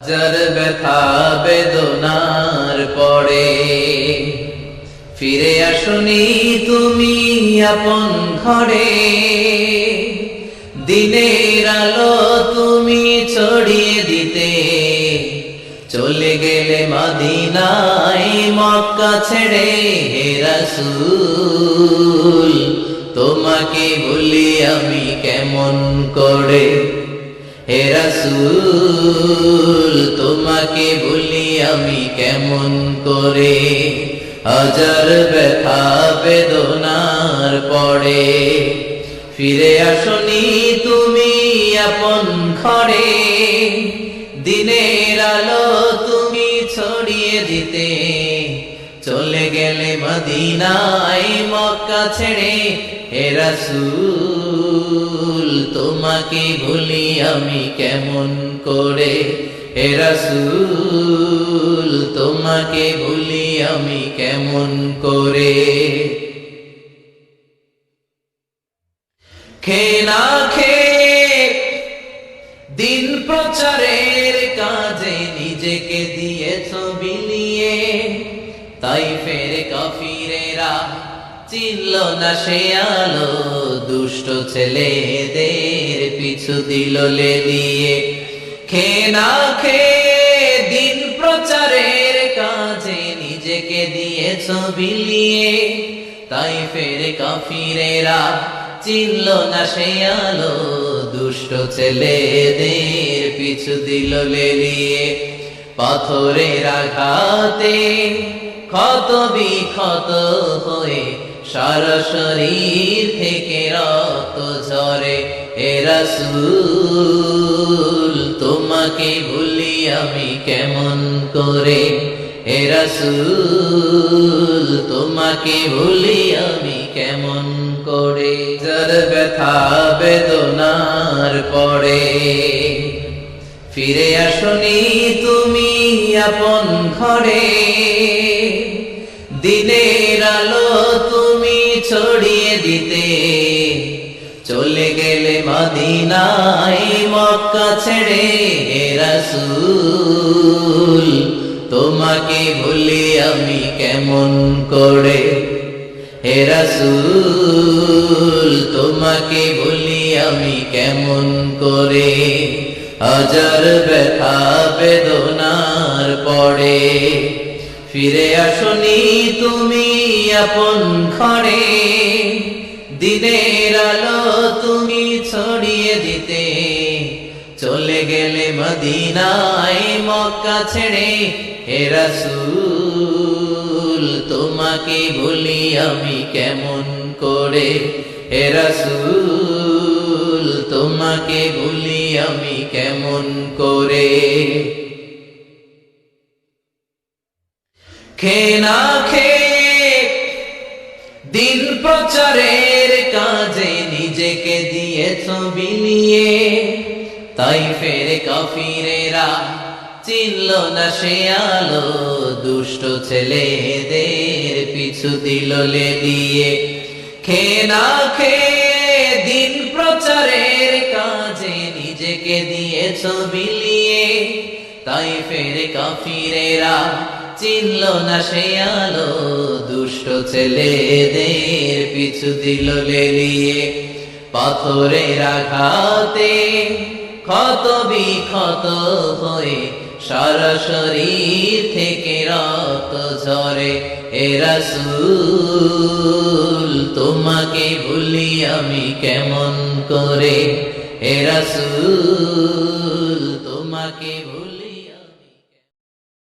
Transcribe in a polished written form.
যার ব্যথা বেদনার পরে ফিরে আসনি তুমি আপন ঘরে, দিনের আলো তুমি ছড়িয়ে দিতে চলে গেলে মদিনায় মক্কা ছেড়ে। হে রাসূল তোমাকে ভুলি আমি কেমন করে, হে রাসূল তোমাকে ভুলি আমি কেমন করে। হাজার ব্যথা বেদনার পরে ফিরে আসনি তুমি আপন ঘরে, দিনের আলো তুমি ছড়িয়ে দিতে চলে গেলে মদিনায় মক্কা ছেড়ে। হে রাসূল তোমাকে ভুলি আমি কেমন করে, হে রাসূল তোমাকে ভুলি আমি কেমন করে। খেয়ে না খেয়ে দিন প্রচারের কাজে নিজেকে দিয়েছ বিলিয়ে, তাই ফের কাফিরেরা চিনল না সে আলো, দুষ্ট ছেলেদের পিছু দিল লেলিয়ে। খেয়ে না খেয়ে দিন প্রচারের কাজে নিজেকে দিয়েছ বিলিয়ে, তাই ফের কাফিরেরা চিনল না সে আলো, দুষ্ট ছেলেদের পিছু দিল লেলিয়ে। পাথরের আঘাতে ক্ষত বিক্ষত হয়ে সারা শরীর থেকে রক্ত ঝরে। হে রাসূল তোমাকে ভুলি আমি কেমন করে, হে রাসূল তোমাকে ভুলি আমি কেমন করে। যার ব্যথা বেদনার পরে ফিরে আসনি তুমি আপন ঘরে, দিনের আলো তুমি ছড়িয়ে দিতে চলে গেলে মদিনায় মক্কা ছেড়ে। হে রাসূল তোমাকে ভুলি আমি কেমন করে, হে রাসূল তোমাকে ভুলি আমি কেমন করে। হাজার ব্যথা বেদনার পরে ফিরে আসনি তুমি আপন ঘরে, দিনের আলো তুমি ছড়িয়ে দিতে চলে গেলে মদিনায় মক্কা ছেড়ে। হে রাসূল তোমাকে ভুলি আমি কেমন করে, হে রাসূল তোমাকে ভুলি আমি কেমন করে। খেয়ে না খেয়ে দিন প্রচারের কাজে নিজেকে দিয়েছ বিলিয়ে, তাই ফের কাফিরেরা চিনল না সে আলো, দুষ্ট ছেলেদের পিছু দিল লেলিয়ে। খেয়ে না খেয়ে দিন প্রচারের কাজে নিজেকে দিয়েছ বিলিয়ে, তাই ফের কাফিরেরা চিনল না সে আলো, দুষ্ট ছেলেদের পিছু দিল লেলিয়ে। পাথরের আঘাতে ক্ষত বিক্ষত হয়ে সারা শরীর থেকে রক্ত ঝরে। হে রাসূল তোমাকে ভুলি আমি কেমন করে, হে রাসূল তোমাকে ভুলি।